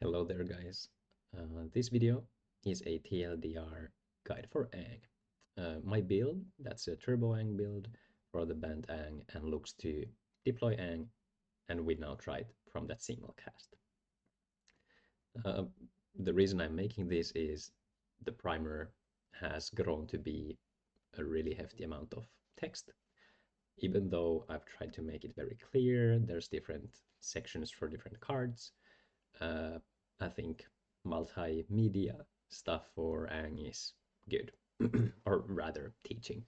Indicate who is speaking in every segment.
Speaker 1: Hello there, guys. This video is a TLDR guide for Aang. My build, that's a Turbo Aang build for the band Aang and looks to deploy Aang, and we now try it from that single cast. Uh, the reason I'm making this is the primer has grown to be a really hefty amount of text. Even though I've tried to make it very clear, there's different sections for different cards. uh, I think multimedia stuff for Aang is good, or rather teaching.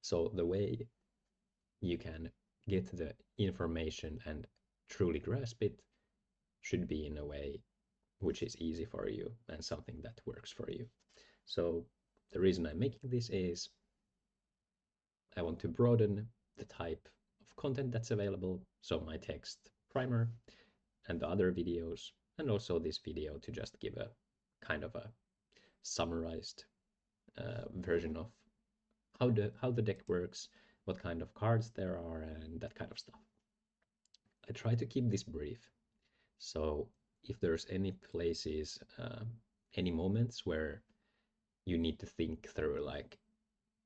Speaker 1: So the way you can get the information and truly grasp it should be in a way which is easy for you and something that works for you. So the reason I'm making this is I want to broaden the type of content that's available. So my text primer and the other videos, and also this video to just give a kind of a summarized version of how the deck works, what kind of cards there are, and that kind of stuff. I try to keep this brief, so if there's any places, any moments where you need to think through, like,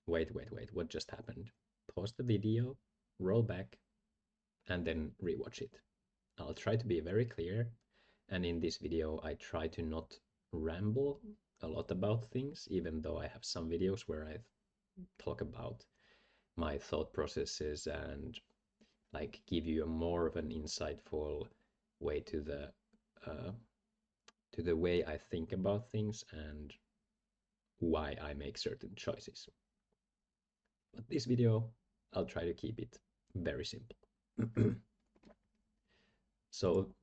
Speaker 1: wait, what just happened? Pause the video, roll back, and then rewatch it. I'll try to be very clear, and in this video I try to not ramble a lot about things, even though I have some videos where I talk about my thought processes and like give you a more of an insightful way to the way I think about things and why I make certain choices. But this video, I'll try to keep it very simple. So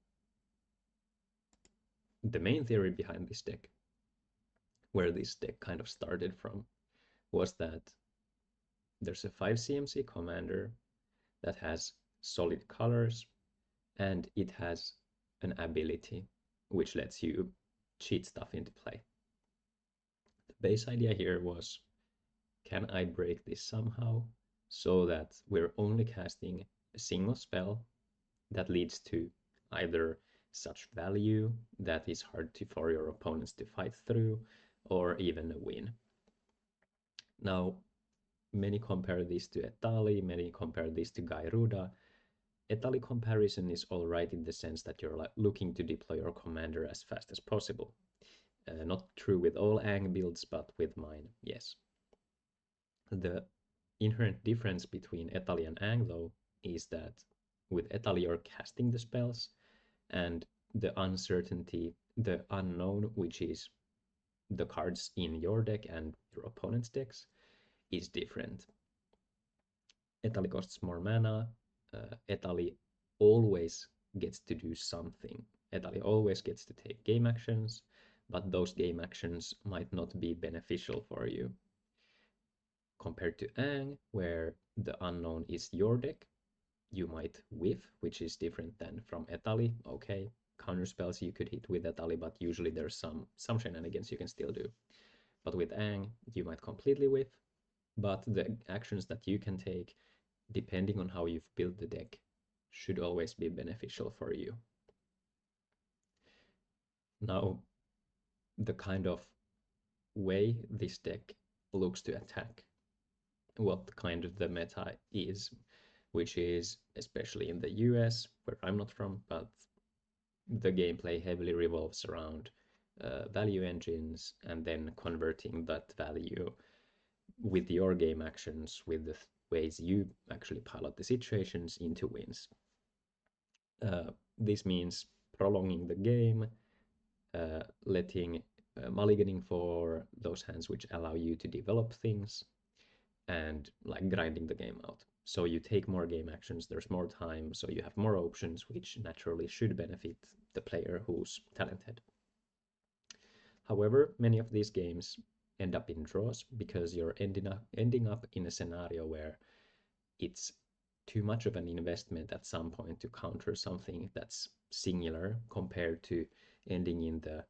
Speaker 1: the main theory behind this deck, where this deck kind of started from, was that there's a 5 CMC commander that has solid colors, and it has an ability which lets you cheat stuff into play. The base idea here was, can I break this somehow so that we're only casting a single spell that leads to either such value that is hard for your opponents to fight through, or even a win. Now, many compare this to Etali, many compare this to Gairuda. Etali comparison is alright in the sense that you're looking to deploy your commander as fast as possible. Not true with all Aang builds, but with mine, yes. The inherent difference between Etali and Aang, though, is that with Etali you're casting the spells, and the uncertainty, the unknown, which is the cards in your deck and your opponent's decks, is different. Etali costs more mana. Etali always gets to do something. Etali always gets to take game actions, but those game actions might not be beneficial for you. Compared to Aang, where the unknown is your deck, you might whiff, which is different than from Etali. Okay, counter spells you could hit with Etali, but usually there's some shenanigans you can still do. But with Aang, you might completely whiff, but the actions that you can take, depending on how you've built the deck, should always be beneficial for you. Now, the kind of way this deck looks to attack, what kind of the meta is, which is, especially in the US, where I'm not from, but the gameplay heavily revolves around value engines and then converting that value with your game actions, with the ways you actually pilot the situations, into wins. This means prolonging the game, letting mulliganing for those hands which allow you to develop things, and like grinding the game out. So you take more game actions, there's more time, so you have more options, which naturally should benefit the player who's talented. However, many of these games end up in draws because you're ending up in a scenario where it's too much of an investment at some point to counter something that's singular, compared to ending in the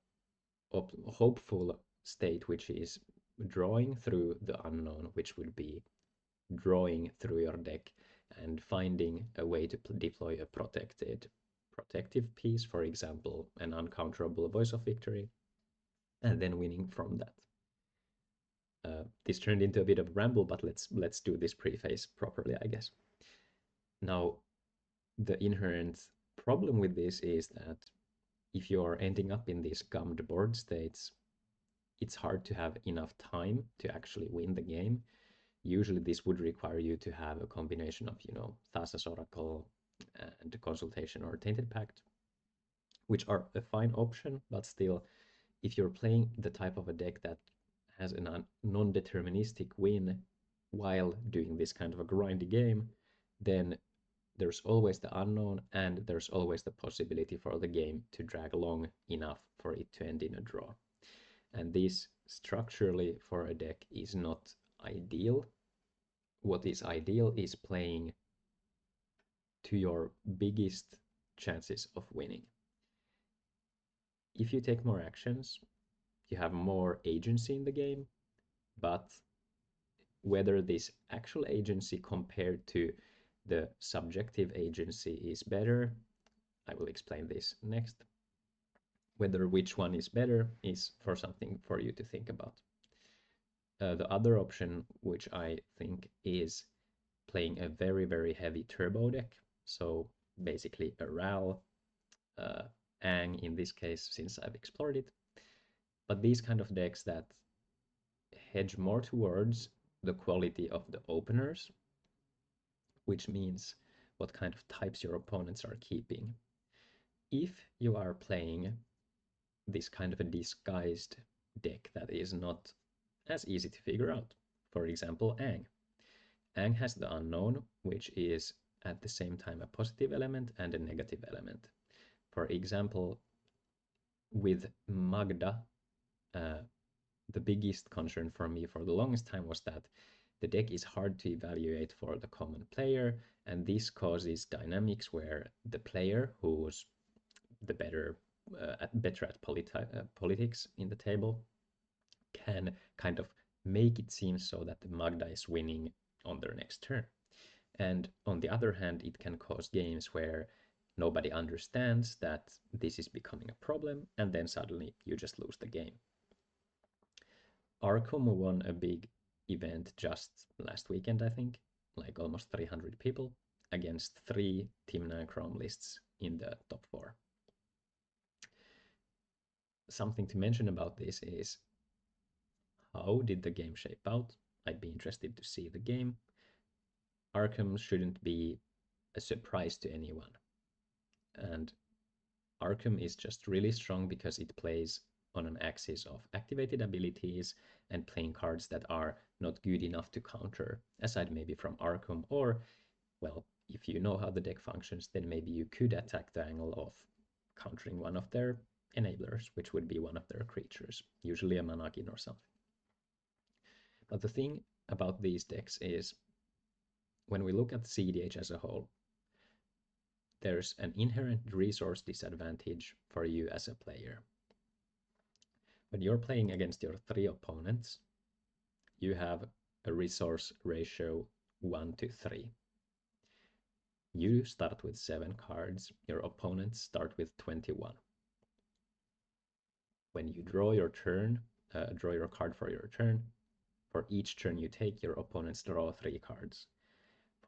Speaker 1: hopeful state, which is drawing through the unknown, which would be drawing through your deck and finding a way to deploy a protected protective piece, for example, an uncounterable Voice of Victory, and then winning from that. This turned into a bit of a ramble, but let's do this preface properly, I guess. Now, the inherent problem with this is that if you're ending up in these gummed board states, it's hard to have enough time to actually win the game. Usually this would require you to have a combination of, Thassa's Oracle and Consultation or Tainted Pact, which are a fine option, but still, if you're playing the type of a deck that has a non-deterministic win while doing this kind of a grindy game, then there's always the unknown and there's always the possibility for the game to drag long enough for it to end in a draw. And this structurally for a deck is not ideal. What is ideal is playing to your biggest chances of winning. If you take more actions, you have more agency in the game, but whether this actual agency compared to the subjective agency is better, I will explain this next. Whether which one is better is for something for you to think about. The other option, which I think is playing a very, very heavy turbo deck, so basically a RAL, Aang in this case, since I've explored it, but these kind of decks that hedge more towards the quality of the openers, which means what kind of types your opponents are keeping. If you are playing this kind of a disguised deck that is not as easy to figure out, for example, Aang. Aang has the unknown, which is at the same time a positive element and a negative element. For example, with Magda, the biggest concern for me for the longest time was that the deck is hard to evaluate for the common player, and this causes dynamics where the player who's the better at politics in the table can kind of make it seem so that the Magda is winning on their next turn. And on the other hand, it can cause games where nobody understands that this is becoming a problem, and then suddenly you just lose the game. Arkham won a big event just last weekend, I think, like almost 300 people, against 3 Team 9 Chrome lists in the top 4. Something to mention about this is, how did the game shape out? I'd be interested to see the game. Arkham shouldn't be a surprise to anyone. And Arkham is just really strong because it plays on an axis of activated abilities and playing cards that are not good enough to counter, aside maybe from Arkham, or, well, if you know how the deck functions, then maybe you could attack the angle of countering one of their enablers, which would be one of their creatures, usually a Managin or something. But the thing about these decks is, when we look at cEDH as a whole, there's an inherent resource disadvantage for you as a player. When you're playing against your 3 opponents, you have a resource ratio 1 to 3. You start with 7 cards, your opponents start with 21. When you draw your turn, draw your card for your turn, for each turn you take, your opponents draw 3 cards.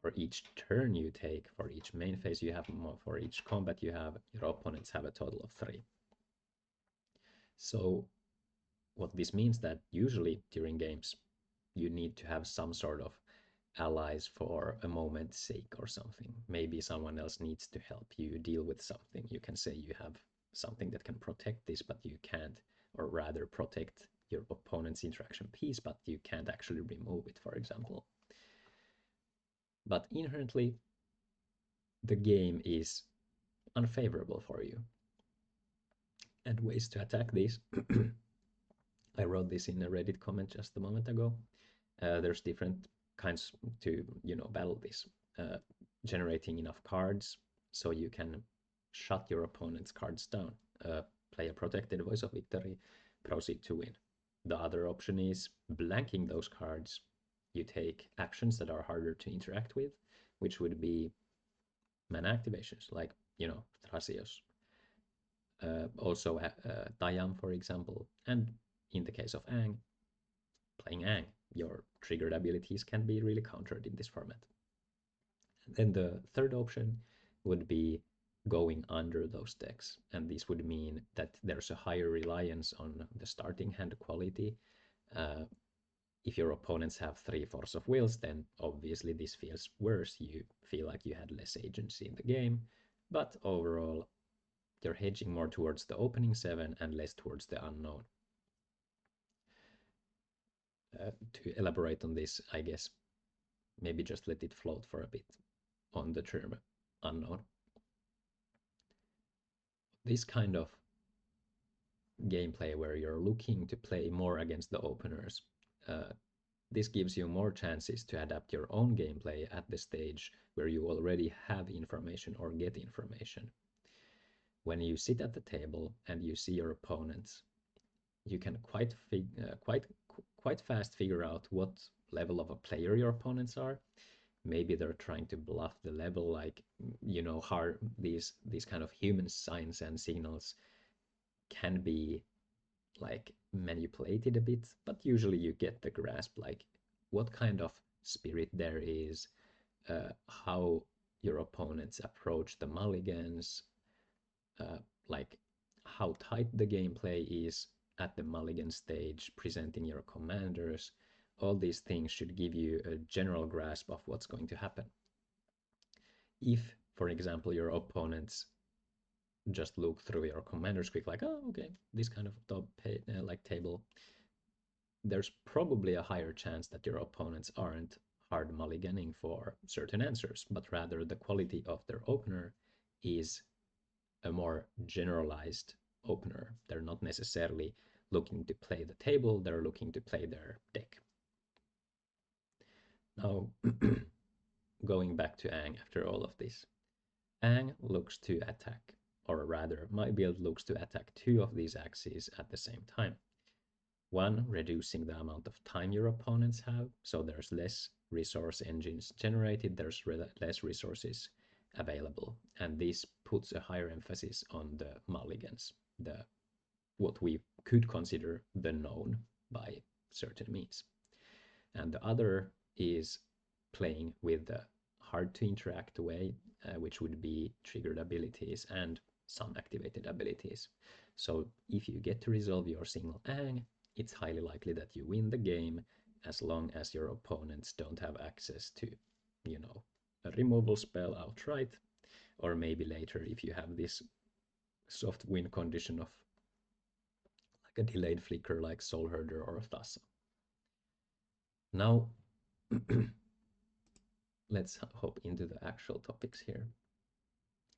Speaker 1: For each turn you take, for each main phase you have, for each combat you have, your opponents have a total of 3. So what this means that usually during games you need to have some sort of allies for a moment's sake or something. Maybe someone else needs to help you deal with something. You can say you have something that can protect this, but you can't, or rather protect your opponent's interaction piece, but you can't actually remove it, for example. But inherently, the game is unfavorable for you. And ways to attack this, I wrote this in a Reddit comment just a moment ago. There's different kinds to, battle this. Generating enough cards so you can shut your opponent's cards down. Play a protected Voice of Victory, proceed to win. The other option is blanking those cards. You take actions that are harder to interact with, which would be mana activations, like, Thrasios. Also Tayam, for example. And in the case of Aang, playing Aang, your triggered abilities can be really countered in this format. Then the third option would be going under those decks, and this would mean that there's a higher reliance on the starting hand quality. If your opponents have 3 Force of Wills, then obviously this feels worse. You feel like you had less agency in the game, but overall you're hedging more towards the opening 7 and less towards the unknown. To elaborate on this, I guess maybe just let it float for a bit on the term unknown. This kind of gameplay where you're looking to play more against the openers, this gives you more chances to adapt your own gameplay at the stage where you already have information or get information. When you sit at the table and you see your opponents, you can quite fast figure out what level of a player your opponents are. Maybe they're trying to bluff the level, like, you know, how these kind of human signs and signals can be like manipulated a bit, but usually you get the grasp, like what kind of spirit there is, how your opponents approach the mulligans, like how tight the gameplay is at the mulligan stage, presenting your commanders. All these things should give you a general grasp of what's going to happen. If, for example, your opponents just look through your commander's quick, like, oh, okay, this kind of top like table, there's probably a higher chance that your opponents aren't hard mulliganing for certain answers, but rather the quality of their opener is a more generalized opener. They're not necessarily looking to play the table, they're looking to play their deck. Now, going back to Aang after all of this. Aang looks to attack, or rather, my build looks to attack 2 of these axes at the same time. One, reducing the amount of time your opponents have, so there's less resource engines generated, there's less resources available, and this puts a higher emphasis on the mulligans, what we could consider the known by certain means. And the other is playing with the hard to interact way, which would be triggered abilities and some activated abilities. So if you get to resolve your single Aang, it's highly likely that you win the game, as long as your opponents don't have access to, you know, a removal spell outright, or maybe later if you have this soft win condition of like a delayed flicker like Soul Herder or Thassa. Now, let's hop into the actual topics here.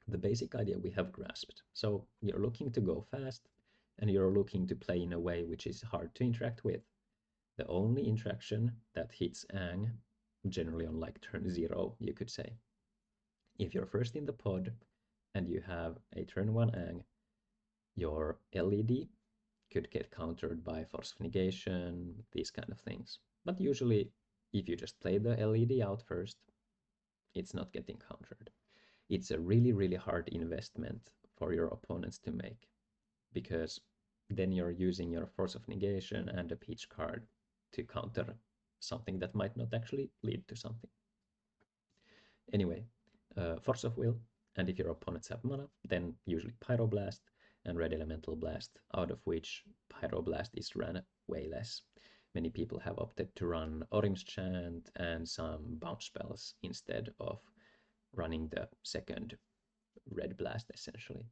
Speaker 1: The basic idea we have grasped. So you're looking to go fast, and you're looking to play in a way which is hard to interact with. The only interaction that hits Aang, generally on like turn 0, you could say. If you're first in the pod and you have a turn 1 Aang, your LED could get countered by Force of Negation, these kind of things. But usually, if you just play the LED out first, it's not getting countered. It's a really, really hard investment for your opponents to make, because then you're using your Force of Negation and a Peach card to counter something that might not actually lead to something. Anyway, Force of Will, and if your opponents have mana, then usually Pyroblast and Red Elemental Blast, out of which Pyroblast is run way less. Many people have opted to run Orim's Chant and some bounce spells instead of running the second Red Blast, essentially.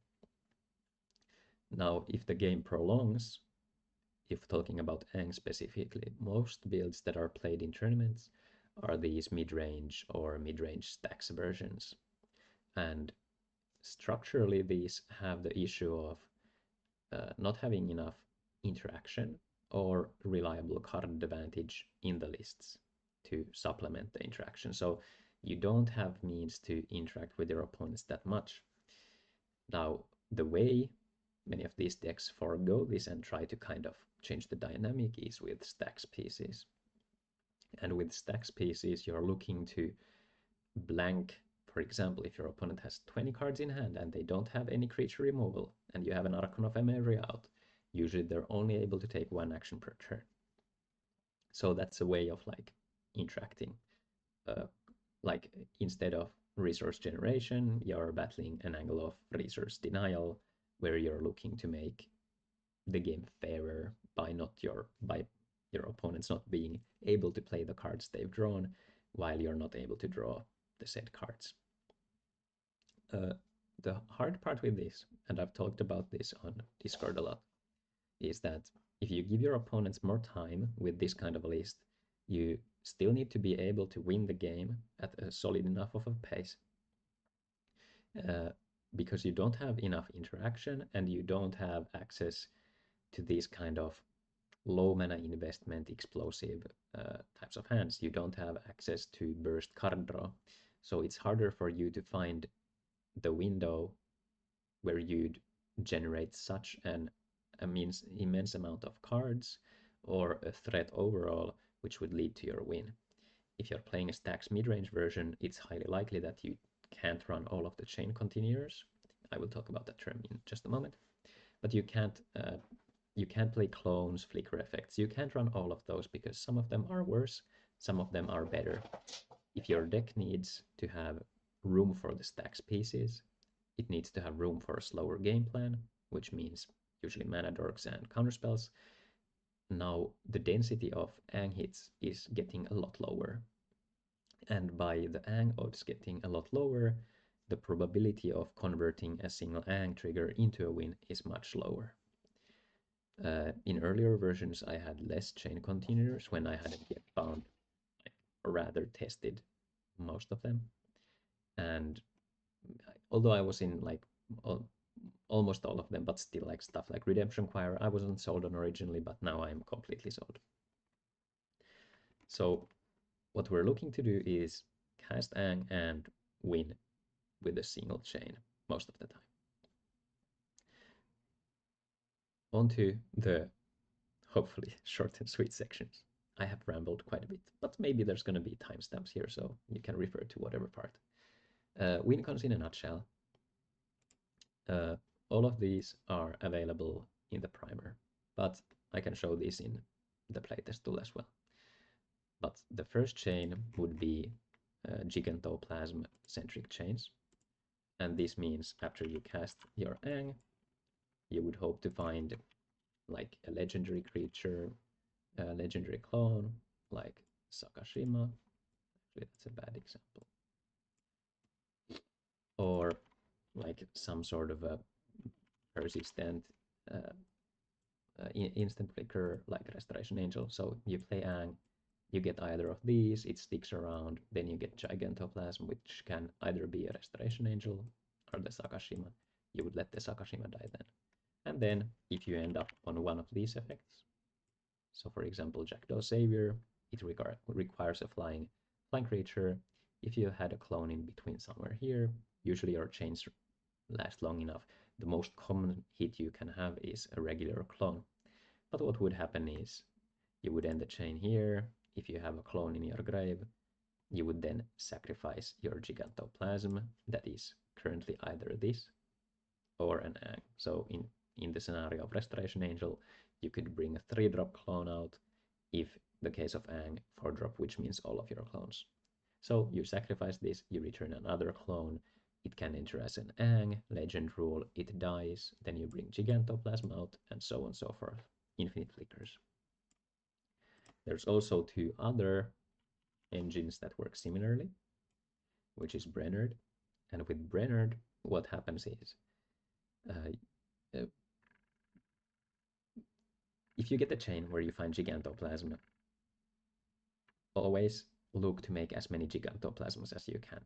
Speaker 1: Now, if the game prolongs, if talking about Aang specifically, most builds that are played in tournaments are these mid-range or mid-range stacks versions. And structurally, these have the issue of not having enough interaction or reliable card advantage in the lists to supplement the interaction. So you don't have means to interact with your opponents that much. Now, the way many of these decks forego this and try to kind of change the dynamic is with stacks pieces. And with stacks pieces, you're looking to blank, For example, if your opponent has 20 cards in hand and they don't have any creature removal, and you have an Archon of Emery out, usually they're only able to take one action per turn. So that's a way of like interacting. Like instead of resource generation, you're battling an angle of resource denial, where you're looking to make the game fairer by your opponents not being able to play the cards they've drawn, while you're not able to draw the said cards. The hard part with this, and I've talked about this on Discord a lot, is that if you give your opponents more time with this kind of a list, you still need to be able to win the game at a solid enough of a pace. Because you don't have enough interaction and you don't have access to these kind of low mana investment explosive types of hands. You don't have access to burst card draw, so it's harder for you to find the window where you'd generate such an immense amount of cards or a threat overall, which would lead to your win. If you're playing a stacks mid-range version, it's highly likely that you can't run all of the chain continuers. I will talk about that term in just a moment. But you can't play clones, flicker effects. You can't run all of those because some of them are worse, some of them are better. If your deck needs to have room for the stacks pieces, it needs to have room for a slower game plan, which means usually mana dorks and counterspells. Now the density of Aang hits is getting a lot lower. And by the Aang odds getting a lot lower, the probability of converting a single Aang trigger into a win is much lower. In earlier versions, I had less chain continuers when I hadn't yet found, or rather tested, most of them. And although I was in like almost all of them, but still like stuff like Redemption Choir, I wasn't sold on originally, but now I'm completely sold. So what we're looking to do is cast Aang and win with a single chain most of the time. On to the hopefully short and sweet sections. I have rambled quite a bit, but maybe there's going to be timestamps here, so you can refer to whatever part. Win cons in a nutshell. All of these are available in the primer, but I can show these in the playtest tool as well. But the first chain would be Gigantoplasm centric chains. And this means after you cast your Aang, you would hope to find like a legendary creature, a legendary clone, like Sakashima. Actually, that's a bad example. Or like some sort of a persistent instant flicker like Restoration Angel. So you play Aang, you get either of these, it sticks around, then you get Gigantoplasm, which can either be a Restoration Angel or the Sakashima. You would let the Sakashima die then. And then if you end up on one of these effects, so for example, Jackdaw Savior, it requires a flying creature. If you had a clone in between somewhere here, usually your chains last long enough. The most common hit you can have is a regular clone. But what would happen is you would end the chain here. If you have a clone in your grave, you would then sacrifice your Gigantoplasm that is currently either this or an Aang. So in the scenario of Restoration Angel, you could bring a 3-drop clone out. If the case of Aang, 4-drop, which means all of your clones. So you sacrifice this, you return another clone. It can enter as an Aang, legend rule, it dies, then you bring Gigantoplasm out, and so on and so forth. Infinite flickers. There's also 2 other engines that work similarly, which is Brennard. And with Brennard, what happens is if you get a chain where you find Gigantoplasm, always look to make as many Gigantoplasms as you can.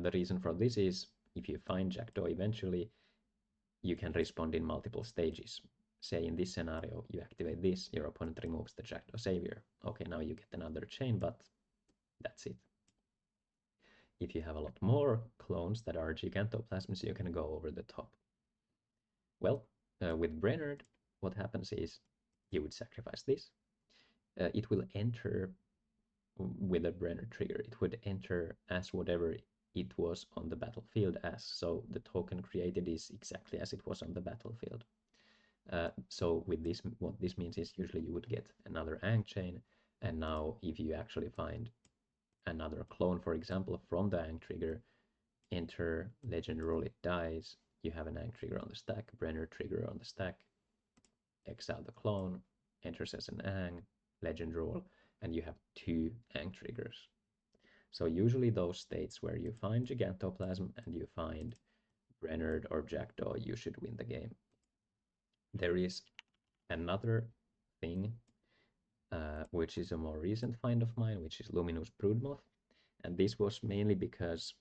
Speaker 1: The reason for this is if you find Jackdaw eventually, you can respond in multiple stages. Say in this scenario, you activate this, your opponent removes the Jackdaw Savior. Okay, now you get another chain, but that's it. If you have a lot more clones that are Gigantoplasms, you can go over the top. Well, with Brennard, what happens is you would sacrifice this. It will enter with a Brenner trigger. It would enter as whatever it was on the battlefield as. So the token created is exactly as it was on the battlefield. So with this, what this means is usually you would get another Aang chain, and now if you actually find another clone, for example, from the Aang trigger, enter legend roll, it dies, you have an Aang trigger on the stack, Brenner trigger on the stack, exile the clone, enters as an Aang, legend roll, and you have two Aang triggers. So usually those states where you find Gigantoplasm and you find Brennard or Jackdaw, you should win the game. There is another thing, which is a more recent find of mine, which is Luminous Broodmoth. And this was mainly because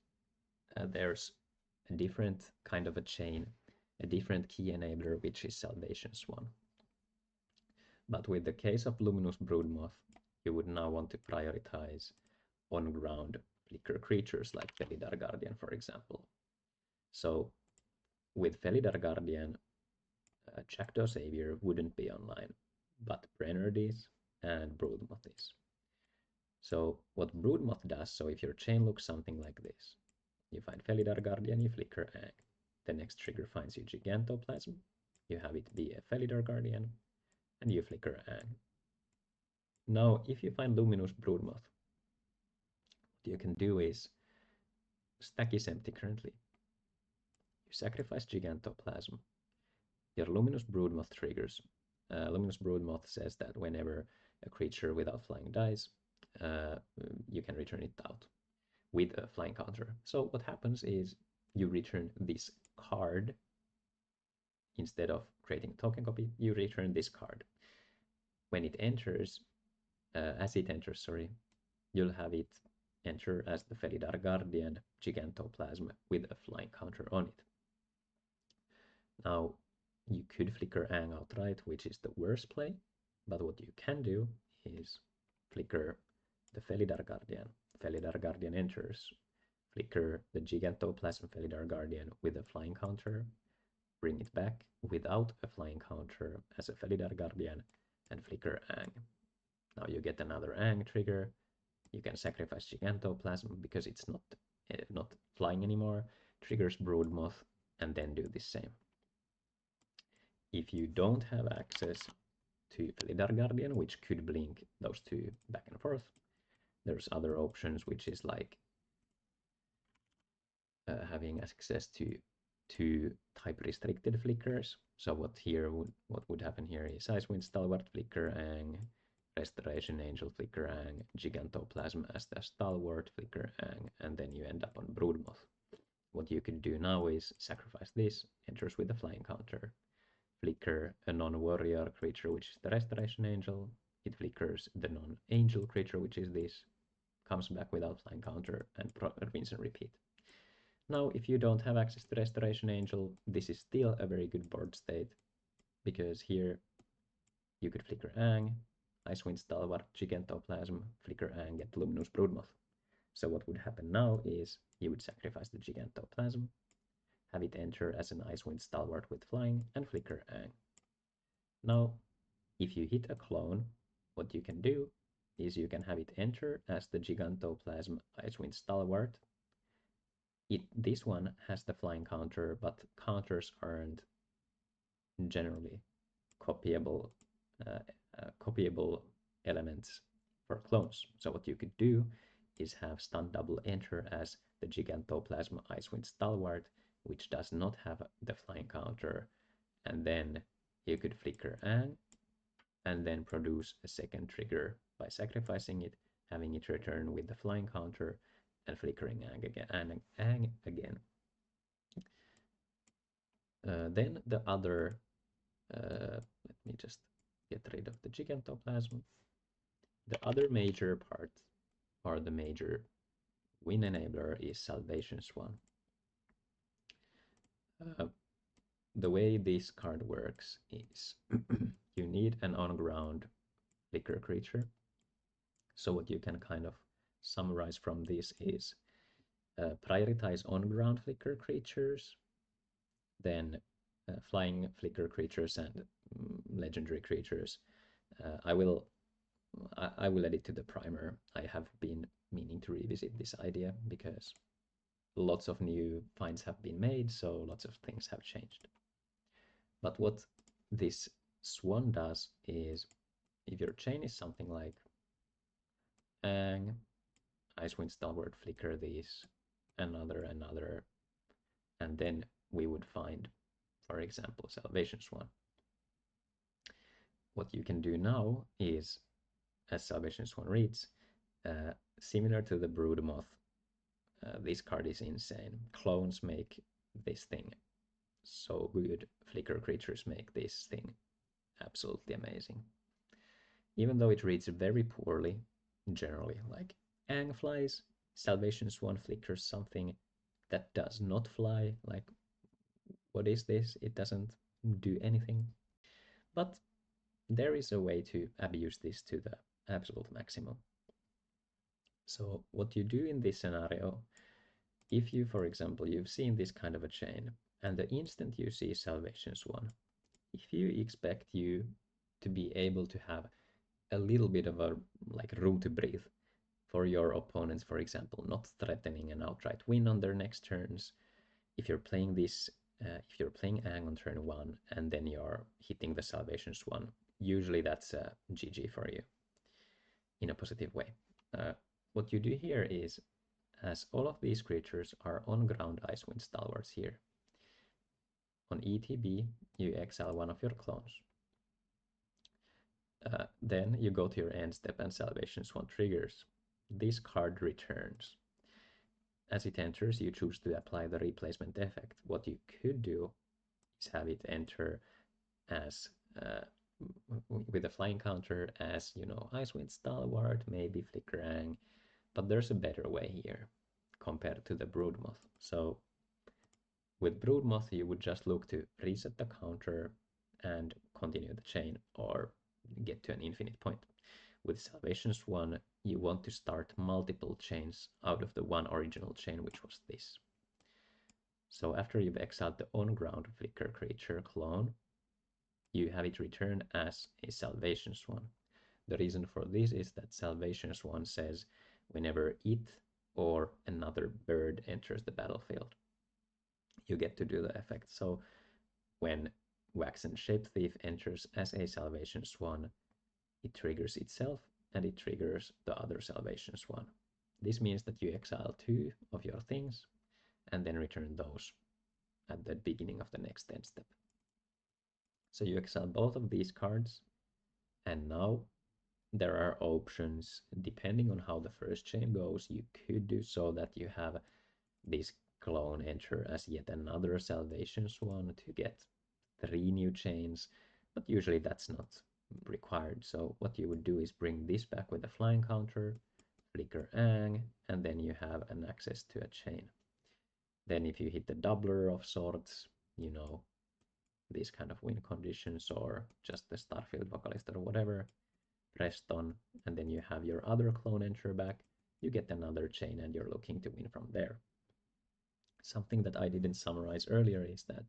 Speaker 1: there's a different kind of a chain, a different key enabler, which is Salvation Swan. But with the case of Luminous Broodmoth, you would now want to prioritize on-ground flicker creatures like Felidar Guardian, for example. So with Felidar Guardian, Jackdaw Savior wouldn't be online, but Brennard is and Broodmoth is. So what Broodmoth does, so if your chain looks something like this, you find Felidar Guardian, you flicker Aang. The next trigger finds you Gigantoplasm, you have it be a Felidar Guardian, and you flicker Aang. Now, if you find Luminous Broodmoth, what you can do is, stack is empty currently. You sacrifice Gigantoplasm. Your Luminous Broodmoth triggers. Luminous Broodmoth says that whenever a creature without flying dies, you can return it out with a flying counter. So what happens is you return this card. Instead of creating a token copy, you return this card. When it enters, as it enters, sorry, you'll have it enter as the Felidar Guardian Gigantoplasm with a flying counter on it. Now, you could flicker Aang outright, which is the worst play, but what you can do is flicker the Felidar Guardian. Felidar Guardian enters, flicker the Gigantoplasm Felidar Guardian with a flying counter, bring it back without a flying counter as a Felidar Guardian, and flicker Aang. Now you get another Aang trigger. You can sacrifice Gigantoplasm because it's not flying anymore, triggers Broodmoth, and then do the same. If you don't have access to Felidar Guardian, which could blink those two back and forth, there's other options, which is like having access to two type restricted flickers. So what would happen here is Icewind Stalwart flicker Aang, Restoration Angel flicker Aang, Gigantoplasm as the Stalwart flicker Aang, and then you end up on Broodmoth. What you can do now is sacrifice this, enters with a flying counter, flicker a non-warrior creature, which is the Restoration Angel. It flickers the non-angel creature, which is this, comes back without flying counter, and rinse and repeat. Now, if you don't have access to Restoration Angel, this is still a very good board state, because here you could flicker Aang, Icewind Stalwart, Gigantoplasm, flicker Aang, get Luminous Broodmoth. So what would happen now is you would sacrifice the Gigantoplasm, have it enter as an Icewind Stalwart with flying, and flicker Aang. Now, if you hit a clone, what you can do is you can have it enter as the Gigantoplasm Icewind Stalwart. This one has the flying counter, but counters aren't generally copyable elements for clones. So what you could do is have stun double enter as the Gigantoplasm Icewind Stalwart, which does not have the flying counter, and then you could flicker Aang, and then produce a second trigger by sacrificing it, having it return with the flying counter, and flickering Aang again. Then the other, let me just get rid of the Gigantoplasm. The other major part, or the major win enabler, is Salvation Swan. The way this card works is you need an on-ground flicker creature. So what you can kind of summarize from this is prioritize on-ground flicker creatures, then flying flicker creatures and legendary creatures. I will add it to the primer. I have been meaning to revisit this idea because lots of new finds have been made, so lots of things have changed. But what this Swan does is, if your chain is something like Aang, Icewind Stalwart, Flicker, these, another, and then we would find, for example, Salvation Swan. What you can do now is, as Salvation Swan reads, similar to the Broodmoth, this card is insane. Clones make this thing so good. Flicker creatures make this thing absolutely amazing. Even though it reads very poorly, generally, like Aang flies, Salvation Swan flickers something that does not fly. Like, what is this? It doesn't do anything. But there is a way to abuse this to the absolute maximum. So what you do in this scenario, if you, for example, you've seen this kind of a chain, and the instant you see Salvation Swan, if you expect you to be able to have a little bit of a like room to breathe for your opponents, for example, not threatening an outright win on their next turns, if you're playing this, if you're playing Aang on turn 1 and then you're hitting the Salvation Swan, usually that's a GG for you in a positive way. What you do here is, as all of these creatures are on ground Icewind Stalwarts here, on ETB you exile one of your clones. Then you go to your end step and Salvation Swan triggers. This card returns. As it enters, you choose to apply the replacement effect. What you could do is have it enter as with a flying counter as, you know, Icewind Stalwart, maybe Flicker Aang, but there's a better way here compared to the Broodmoth. So with Broodmoth, you would just look to reset the counter and continue the chain or get to an infinite point. With Salvation Swan, you want to start multiple chains out of the one original chain, which was this. So after you've exiled the on-ground Flicker creature clone, you have it return as a Salvation Swan. The reason for this is that Salvation Swan says whenever it or another bird enters the battlefield, you get to do the effect. So when Waxen Shape Thief enters as a Salvation Swan, it triggers itself and it triggers the other Salvation Swan. This means that you exile 2 of your things and then return those at the beginning of the next end step. So you exile both of these cards, and now there are options depending on how the first chain goes. You could do so that you have this clone enter as yet another Salvation Swan to get 3 new chains, but usually that's not required. So what you would do is bring this back with a flying counter, Flicker Aang, and then you have an access to a chain. Then if you hit the doubler of sorts, you know, these kind of win conditions or just the Starfield Vocalist or whatever, pressed on, and then you have your other clone enter back, you get another chain and you're looking to win from there. Something that I didn't summarize earlier is that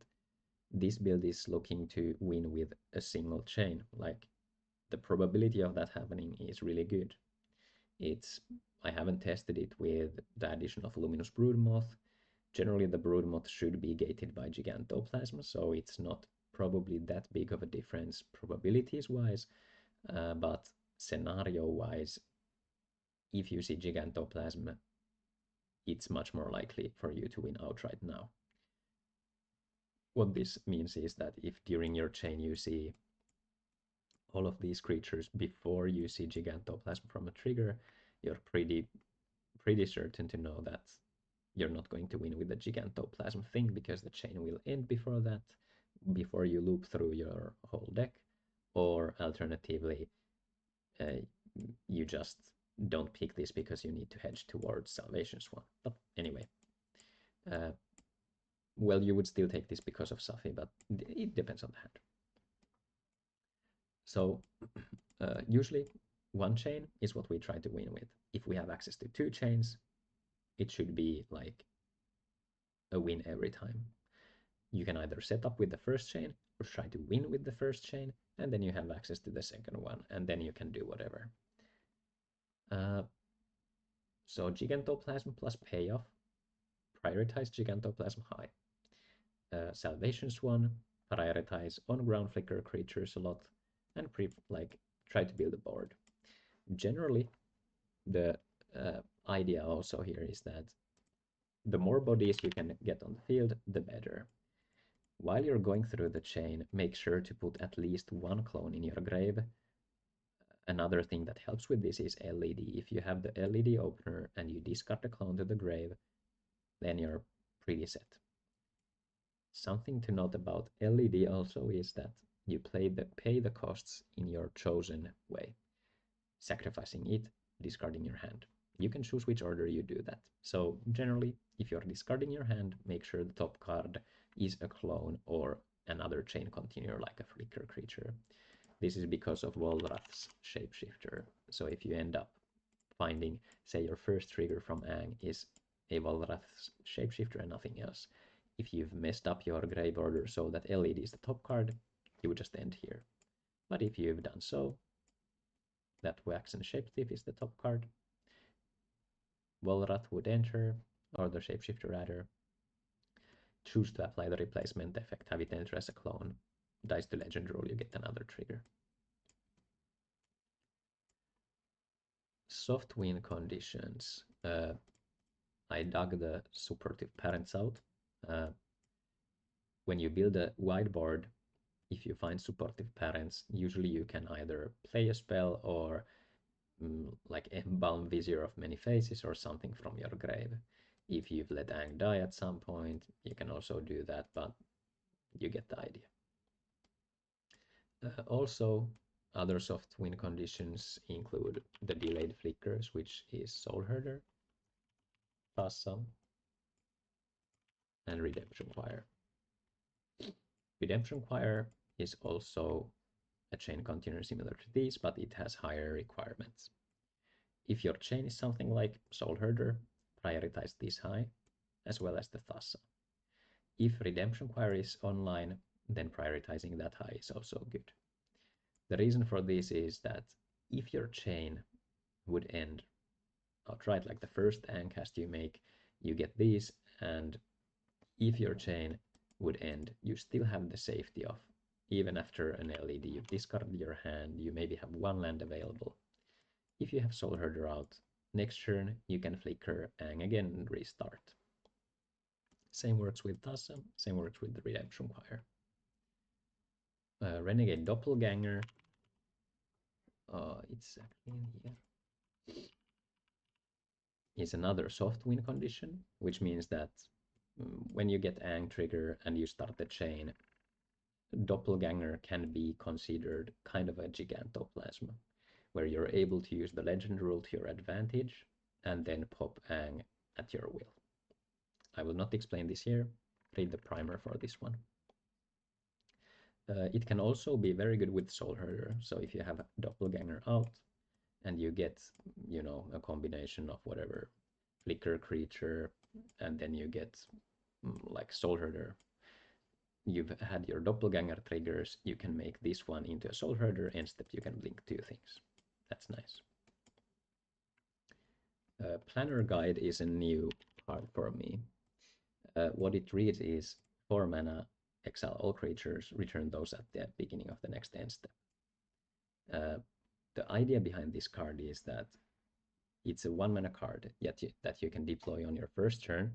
Speaker 1: this build is looking to win with a single chain. Like, the probability of that happening is really good. I haven't tested it with the addition of Luminous Broodmoth. Generally, the Broodmoth should be gated by Gigantoplasm, so it's not probably that big of a difference probabilities-wise, but scenario-wise, if you see Gigantoplasm, it's much more likely for you to win outright now. What this means is that if during your chain you see all of these creatures before you see Gigantoplasm from a trigger, you're pretty certain to know that you're not going to win with the Gigantoplasm thing because the chain will end before that, before you loop through your whole deck, or alternatively, you just don't pick this because you need to hedge towards Salvation Swan. But anyway, well, you would still take this because of Safi, but it depends on the hand. So usually one chain is what we try to win with. If we have access to 2 chains, it should be like a win every time. You can either set up with the first chain or try to win with the first chain, and then you have access to the second one, and then you can do whatever. So Gigantoplasm plus payoff prioritize Gigantoplasm high. Salvation Swan, prioritize on-ground flicker creatures a lot, and try to build a board. Generally, the idea also here is that the more bodies you can get on the field, the better. While you're going through the chain, make sure to put at least one clone in your grave. Another thing that helps with this is LED. If you have the LED opener and you discard the clone to the grave, then you're pretty set. Something to note about LED also is that you pay the costs in your chosen way, sacrificing it, discarding your hand. You can choose which order you do that. So generally, if you're discarding your hand, make sure the top card is a clone or another chain continuer like a flicker creature. This is because of Volrath's Shapeshifter. So if you end up finding, say, your first trigger from Aang is a Volrath's Shapeshifter and nothing else, if you've messed up your grave order so that LED is the top card, you would just end here. But if you've done so, that Wax and Shapeshift is the top card, Volrath would enter, or the Shapeshifter rather, choose to apply the replacement effect, have it enter as a clone, dice to legend roll, you get another trigger. Soft win conditions. I dug the supportive parents out. When you build a wide board, if you find supportive parents, usually you can either play a spell or like Embalm Vizier of Many Faces or something from your grave. If you've let Aang die at some point, you can also do that, but you get the idea. Also, other soft win conditions include the delayed flickers, which is Soul Herder, Passam, and Redemption Choir. Redemption Choir is also a chain continuer similar to these, but it has higher requirements. If your chain is something like Soul Herder, prioritize this high, as well as the Thassa. If Redemption Choir is online, then prioritizing that high is also good. The reason for this is that if your chain would end outright, like the first Aang cast you make, you get these, and if your chain would end, you still have the safety of, even after an LED, you've discarded your hand, you maybe have one land available. If you have Soul Herder out, next turn you can flicker Aang again and restart. Same works with Thassa, same works with the Redemption Choir. Renegade Doppelganger, it's actually in here, is another soft win condition, which means that when you get Aang trigger and you start the chain, Doppelganger can be considered kind of a Gigantoplasm, where you're able to use the legend rule to your advantage and then pop Aang at your will. I will not explain this here, read the primer for this one. It can also be very good with Soul Herder, so if you have Doppelganger out and you get, you know, a combination of whatever flicker creature, and then you get like Soul Herder, you've had your Doppelganger triggers, you can make this one into a Soul Herder, instead you can blink 2 things. That's nice. Planner Guide is a new part for me. What it reads is 4 mana, exile all creatures, return those at the beginning of the next end step. The idea behind this card is that it's a 1 mana card that you can deploy on your first turn.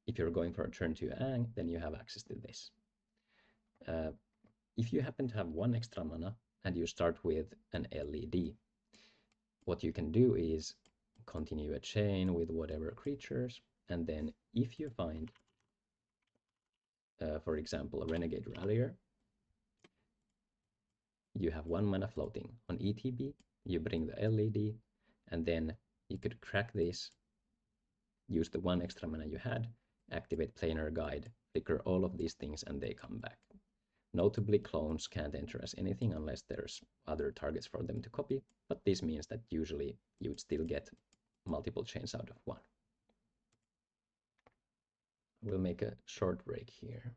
Speaker 1: If you're going for a turn 2 Aang, then you have access to this. If you happen to have 1 extra mana and you start with an LED, what you can do is continue a chain with whatever creatures, and then if you find, for example, a Renegade Rallier, you have 1 mana floating. On ETB, you bring the LED, and then you could crack this, use the 1 extra mana you had, activate Planar Guide, flicker all of these things, and they come back. Notably, clones can't enter as anything unless there's other targets for them to copy, but this means that usually you would still get multiple chains out of 1. We'll make a short break here.